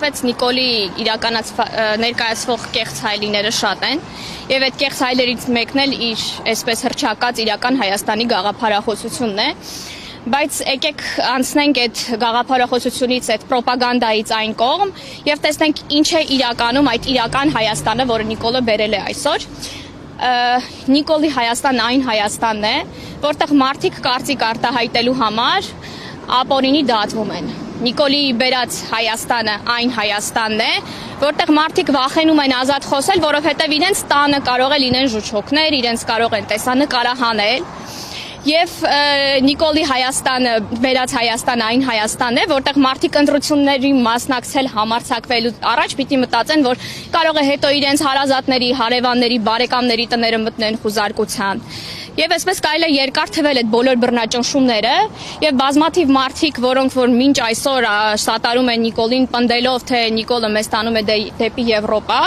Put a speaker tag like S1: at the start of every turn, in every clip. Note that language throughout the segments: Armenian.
S1: Ինչպես Նիկոլի ներկայացվող կեղծ հայելիները շատ են, եւ այդ կեղծ հայելիներից մեկն էլ իր այսպես հռչակած իրական Հայաստանի գաղափարախոսությունն է, բայց եկեք անցնենք այդ գաղափարախոսությունից, այդ պրոպագանդայից այն կողմ եւ տեսնենք ինչ է իրականում այդ իրական Հայաստանը, որը Նիկոլը բերել է այսօր։ Նիկոլի Հայաստանն այն Հայաստանն է, որտեղ մարդիկ կարծիք արտահայտելու համար ապօրինի դատվում են։ Նիկոլի բերած Հայաստանը այն Հայաստանն է, որտեղ մարդիկ վախենում են ազատ խոսել, որովհետև իրենց տանը կարող է լինեն ժուչոքներ, իրենց կարող են տեսանկարահանել։ Եվ Նիկոլի Հայաստանը, բերած Հայաստանը այն Հայաստանն է, որտեղ մարդիկ ընտրությունների մասնակցել համարձակվելու առաջ պիտի մտածեն, որ կարող է հետո իրենց հարազատների, հարևանների, բարեկամների տները մտնեն խուզարկության։ Եվ այսպես կարելի է երկար թվել այդ բոլոր բռնաճնշումները եւ բազմաթիվ մարդիկ, որոնք որ մինչ այսօր սատարում են Նիկոլին պնդելով, թե Նիկոլը մեզ տանում է դեպի Եվրոպա,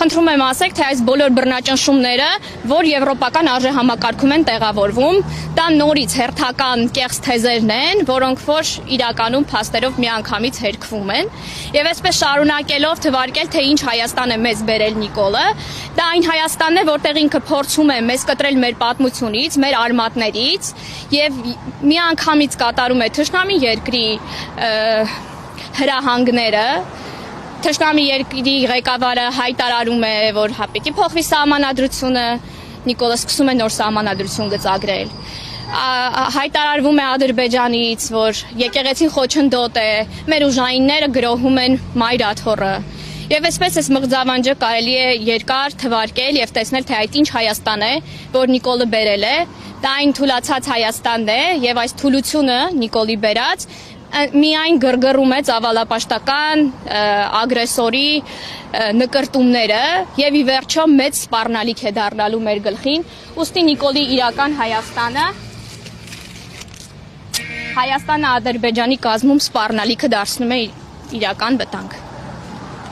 S1: խնդրում եմ ասեք, թե այս բոլոր բռնաճնշումները, որ եվրոպական արժեհամակարգում են տեղավորվում, դա նորից հերթական կեղծ թեզերն են, որոնք որ իրականում փաստերով միանգամից հերկվում են։ Եվ այսպես շարունակելով թվարկել, թե ինչ Հայաստան է մեզ բերել Նիկոլը, դա այն Հայաստանն է, որտեղ ինքը փորձում է մեզ կտրել մեր պատմությունից, մեր արմատներից եւ միանգամից կատարում է թշնամի երկրի հրահանգները։ Թշնամի երկրի ղեկավարը հայտարարում է, որ պիտի փոխվի սահմանադրությունը, Նիկոլը սկսում է նոր սահմանադրություն գծագրել։ Հայտարարվում է Ադրբեջանից, որ եկեղեցին խոչընդոտ է, մեր ուժայինները գրոհում են մայրաթոռը։ Եվ այսպես այս մղձավանջը կարելի է երկար թվարկել եւ տեսնել, թե այդ ինչ Հայաստան է, որ Նիկոլը բերել է, դա այն թուլացած Հայաստանն է եւ այս թուլությունը Նիկոլի բերած միայն գրգռում է ծավալապաշտական ագրեսորի նկրտումները եւ ի վերջո մեծ սպառնալիք է դառնալու մեր գլխին, ուստի Նիկոլի իրական Հայաստանը Ադրբեջանի կազմում սպառնալիքը դարձնում է իրական վտանգ։